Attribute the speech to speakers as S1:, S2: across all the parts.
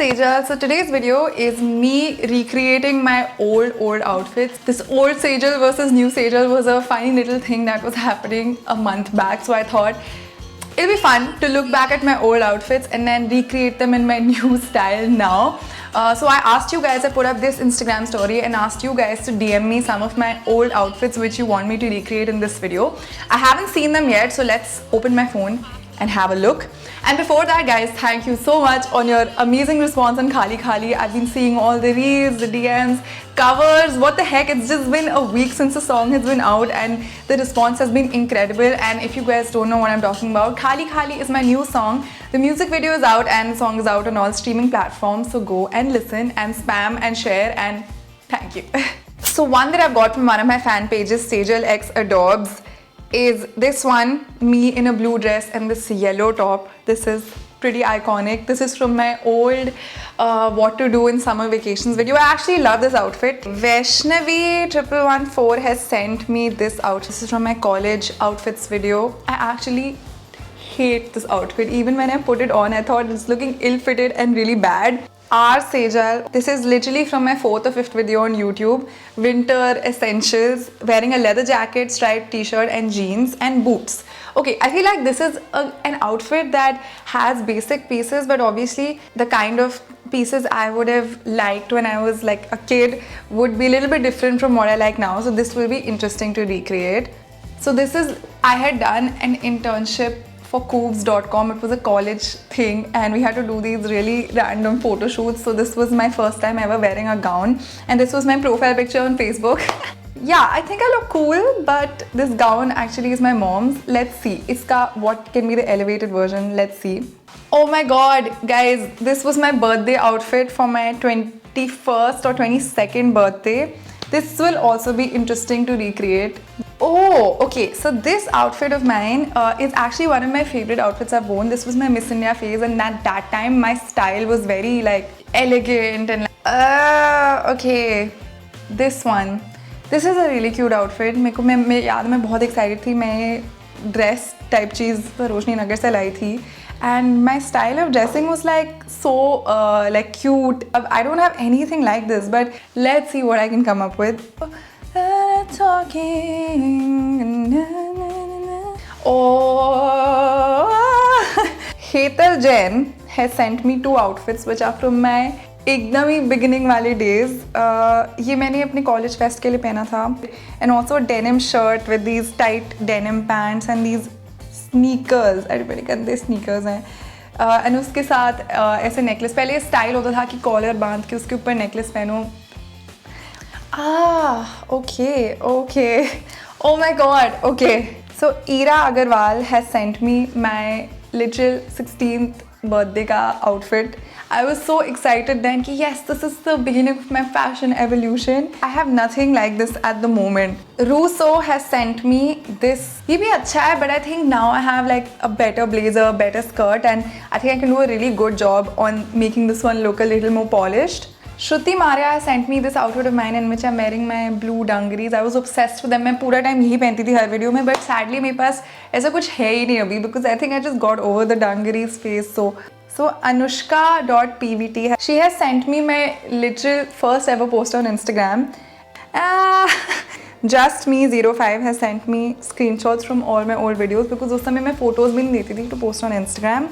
S1: Sejal. So today's video is me recreating my old outfits. This old Sejal versus new Sejal was a funny little thing that was happening a month back. So I thought it'll be fun to look back at my old outfits and then recreate them in my new style now. So I asked you guys, I put up this Instagram story and asked you guys to DM me some of my old outfits which you want me to recreate in this video. I haven't seen them yet, so let's open my phone and have a look. And before that, guys, thank you so much on your amazing response on Khali Khali. I've been seeing all the reels, the DMs, covers, what the heck, it's just been a week since the song has been out and the response has been incredible. And if you guys don't know what I'm talking about, Khali Khali is my new song. The music video is out and the song is out on all streaming platforms, so go and listen and spam and share, and thank you. So one that I've got from one of my fan pages, Sejal X Adorbs, is this one, me in a blue dress and this yellow top. This is pretty iconic. This is from my old what to do in summer vacations video. I actually love this outfit. Vaishnavi1114 has sent me this outfit. This is from my college outfits video. I actually hate this outfit. Even when I put it on, I thought it's looking ill-fitted and really bad. R Sejal. This is literally from my 4th or 5th video on YouTube. Winter essentials, wearing a leather jacket, striped t-shirt and jeans and boots. Okay, I feel like this is an outfit that has basic pieces, but obviously the kind of pieces I would have liked when I was like a kid would be a little bit different from what I like now. So this will be interesting to recreate. So this is, I had done an internship for Coobs.com. It was a college thing and we had to do these really random photo shoots. So this was my first time ever wearing a gown and this was my profile picture on Facebook. Yeah, I think I look cool, but this gown actually is my mom's. Let's see, what can be the elevated version? Let's see. Oh my god, guys, this was my birthday outfit for my 21st or 22nd birthday. This will also be interesting to recreate. Oh, okay, so this outfit of mine is actually one of my favorite outfits I've worn. This was my Miss India phase, and at that time my style was very like elegant and okay, this one. This is a really cute outfit. मैं याद है मैं बहुत excited थी. मैं dress type चीज़ रोशनी नगर से लाई थी. And my style of dressing was like so like cute. I don't have anything like this, but let's see what I can come up with. Oh, Hetal Jain has sent me 2 outfits which are from my एकदम ही beginning वाले days. ये मैंने अपने college fest के लिए पहना था. And also a denim shirt with these tight denim pants and these sneakers. अरे बड़े गंदे sneakers हैं. And उसके साथ ऐसे necklace. पहले स्टाइल होता था कि collar बांध के उसके ऊपर necklace पहनो. Okay. Oh my god, okay. So Ira Agarwal has sent me my literal 16th birthday ka outfit. I was so excited then कि yes, this is the beginning of my fashion evolution. I have nothing like this at the moment. Russo has sent me this. ये भी अच्छा है, but I think now I have like a better blazer, better skirt, and I think I can do a really good job on making this one look a little more polished. Shruti Maria has sent me this outfit of mine in which I'm wearing my blue dungarees. I was obsessed with them. मैं पूरा time यही पहनती थी हर video में, but sadly मेरे पास ऐसा कुछ है ही नहीं अभी because I think I just got over the dungarees phase. So Anushka.pvt, she has sent me my literal first ever post on Instagram. Just Me 05 has sent me screenshots from all my old videos because उस समय मैं photos भी नहीं देती थी to post on Instagram.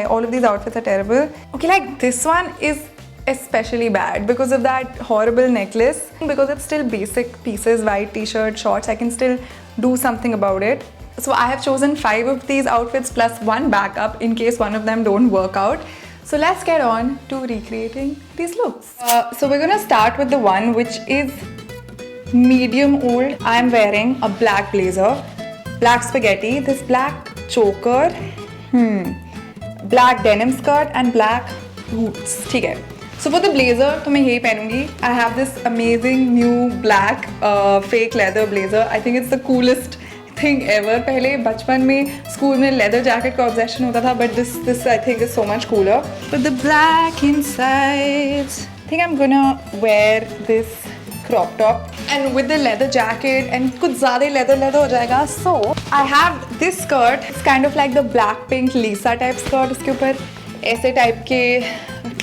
S1: All of these outfits are terrible. Okay, like this one is especially bad because of that horrible necklace. Because it's still basic pieces, white t-shirt, shorts, I can still do something about it. So I have chosen 5 of these outfits plus 1 backup in case one of them don't work out. So let's get on to recreating these looks. So we're gonna start with the one which is medium old. I'm wearing a black blazer, black spaghetti, this black choker, black denim skirt and black boots. ठीक है. So for the blazer, तो मैं यही पहनूंगी. I have this amazing new black fake leather blazer. I think it's the coolest thing ever. पहले बचपन में school में leather jacket का obsession होता था, but this I think is so much cooler. With the black inside, I think I'm gonna wear this crop top and with the leather jacket and कुछ ज़्यादा leather हो जाएगा. So I have this skirt. It's kind of like the Blackpink Lisa type skirt. उसके ऊपर ऐसे type के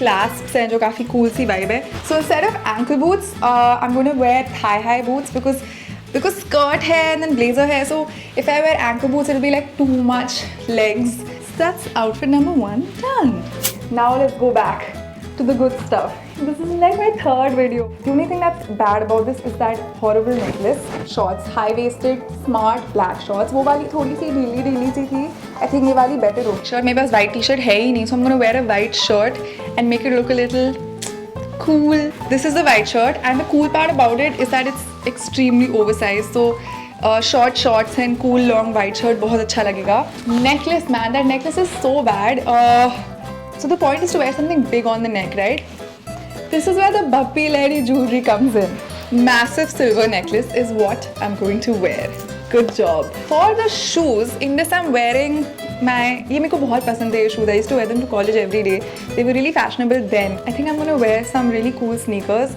S1: clasps हैं जो काफ़ी cool सी vibe है. So instead of ankle boots, I'm going to wear thigh-high boots because skirt hair and then blazer hair. So if I wear ankle boots, it'll be like too much legs. So that's outfit number 1 done. Now let's go back to the good stuff. This is like my 3rd video. The only thing that's bad about this is that horrible necklace. Shorts, high-waisted, smart black shorts. वो वाली थोड़ी सी ढीली सी थी. I think ये वाली better होगी. Shirt मेरे पास white t-shirt है ही नहीं, so I'm gonna wear a white shirt and make it look a little cool. This is the white shirt, and the cool part about it is that it's extremely oversized. So short shorts and cool long white shirt बहुत अच्छा लगेगा. Necklace, man, that necklace is so bad. So the point is to wear something big on the neck, right? This is where the Bappi Lady jewelry comes in. Massive silver necklace is what I'm going to wear. Good job. For the shoes, in this I'm wearing ये मेरे को बहुत पसंद है ये shoes. I used to wear them to college every day. They were really fashionable then. I think I'm going to wear some really cool sneakers.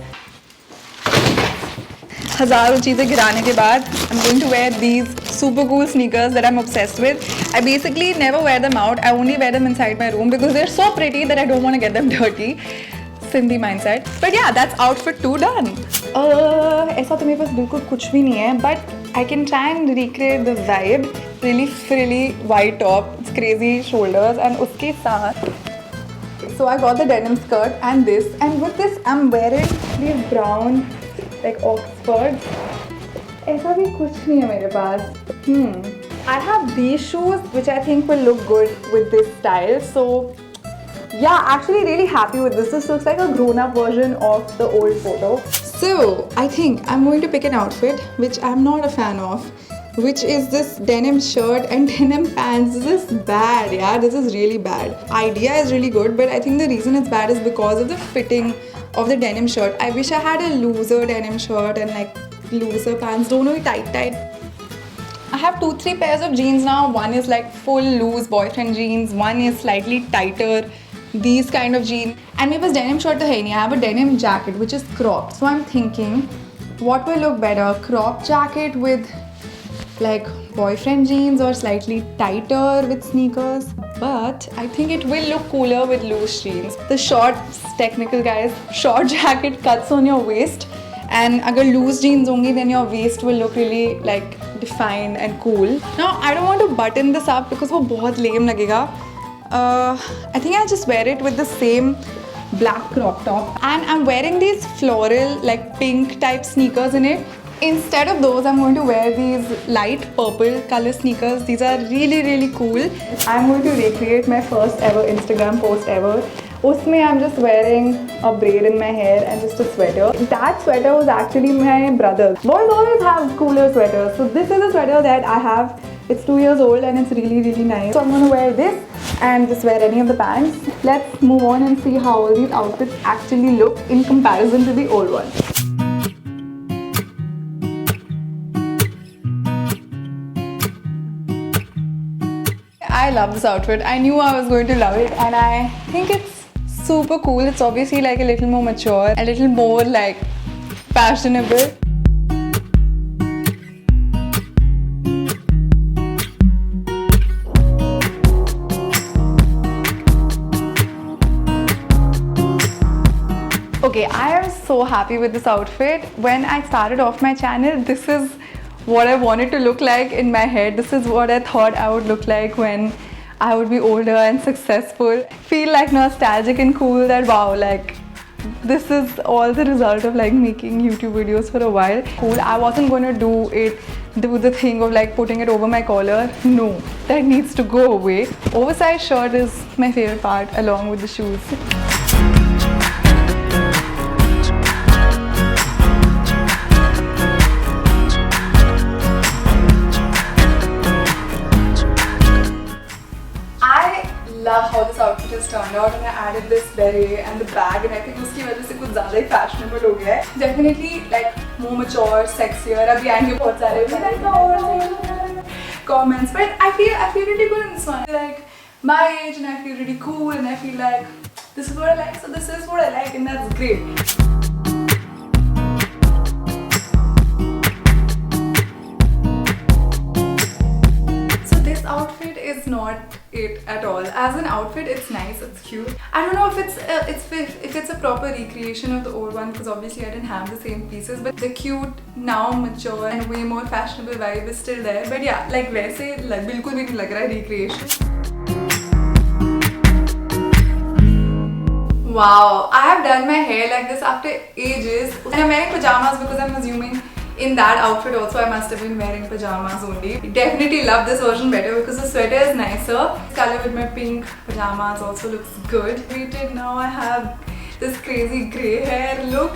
S1: हज़ारों चीज़ें गिराने के बाद I'm going to wear these super cool sneakers that I'm obsessed with. I basically never wear them out. I only wear them inside my room because they're so pretty that I don't want to get them dirty. Sindhi mindset. But yeah, that's outfit 2 done. ऐसा तो मेरे पास बिल्कुल कुछ भी नहीं है, but I can try and recreate the vibe. Really frilly white top, it's crazy shoulders, and उसके साथ. So I got the denim skirt and this, and with this I'm wearing these brown like Oxfords. ऐसा भी कुछ नहीं है मेरे पास. I have these shoes which I think will look good with this style. So yeah, actually really happy with this. This looks like a grown-up version of the old photo. So I think I'm going to pick an outfit which I'm not a fan of, which is this denim shirt and denim pants. This is bad, yeah. This is really bad. Idea is really good, but I think the reason it's bad is because of the fitting of the denim shirt. I wish I had a looser denim shirt and like looser pants. Don't know, tight. I have 2-3 pairs of jeans now. One is like full loose boyfriend jeans. One is slightly tighter. These kind of jeans. And मेरे पास denim shirt तो है नहीं. I have a denim jacket which is cropped. So I'm thinking, what will look better? Crop jacket with like boyfriend jeans or slightly tighter with sneakers? But I think it will look cooler with loose jeans. The shorts, technical guys, short jacket cuts on your waist. And अगर loose jeans होंगी, then your waist will look really like defined and cool. Now I don't want to button this up because वो बहुत lame लगेगा. I think I'll just wear it with the same black crop top, and I'm wearing these floral like pink type sneakers in it. Instead of those, I'm going to wear these light purple color sneakers. These are really cool. I'm going to recreate my first ever Instagram post ever. Usme I'm just wearing a braid in my hair and just a sweater. That sweater was actually my brother's. Boys always have cooler sweaters. So this is a sweater that I have. It's 2 years old and it's really nice. So I'm going to wear this and just wear any of the pants. Let's move on and see how all these outfits actually look in comparison to the old one. I love this outfit. I knew I was going to love it, and I think it's super cool. It's obviously like a little more mature, a little more like fashionable. Okay, I am so happy with this outfit. When I started off my channel, this is what I wanted to look like in my head. This is what I thought I would look like when I would be older and successful. Feel like nostalgic and cool that wow, like this is all the result of like making YouTube videos for a while. Cool. I wasn't going to do the thing of like putting it over my collar. No, that needs to go away. Oversized shirt is my favorite part along with the shoes. Love how this outfit has turned out, and I added this beret and the bag, and I think उसकी वजह से कुछ ज़्यादा ही fashionable हो गया है. Definitely like more mature, sexier. अभी आएंगे बहुत सारे comments, but I feel really good in this one. Like my age, and I feel really cool, and I feel like this is what I like. So this is what I like, and that's great. Outfit is it's not it at all. As an outfit, it's nice, it's cute. I don't know if it's a proper recreation of the old one, because obviously I didn't have the same pieces, but the cute, now mature and way more fashionable vibe is still there. But yeah, like वैसे like बिल्कुल भी नहीं लग रहा है recreation. Wow, I have done my hair like this after ages, and I'm wearing pajamas because I'm assuming in that outfit also I must have been wearing pajamas only. Definitely love this version better because the sweater is nicer. This color with my pink pajamas also looks good. Now I have this crazy grey hair look,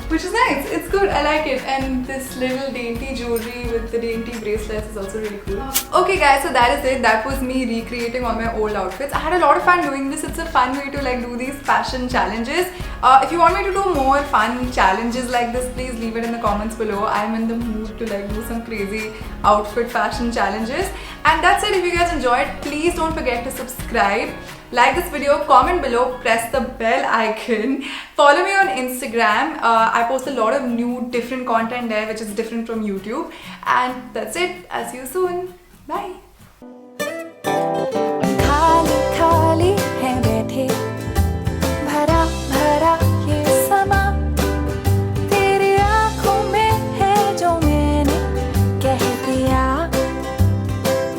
S1: which is nice. It's good, I like it. And this little dainty jewelry with the dainty bracelets is also really cool. Okay guys, so that is it. That was me recreating all my old outfits. I had a lot of fun doing this. It's a fun way to like do these fashion challenges. If you want me to do more fun challenges like this, please leave it in the comments below. I'm in the mood to like do some crazy outfit fashion challenges. And that's it. If you guys enjoyed, please don't forget to subscribe. Like this video, comment below, press the bell icon. Follow me on Instagram. I post a lot of new different content there which is different from YouTube. And that's it. I'll see you soon. Bye.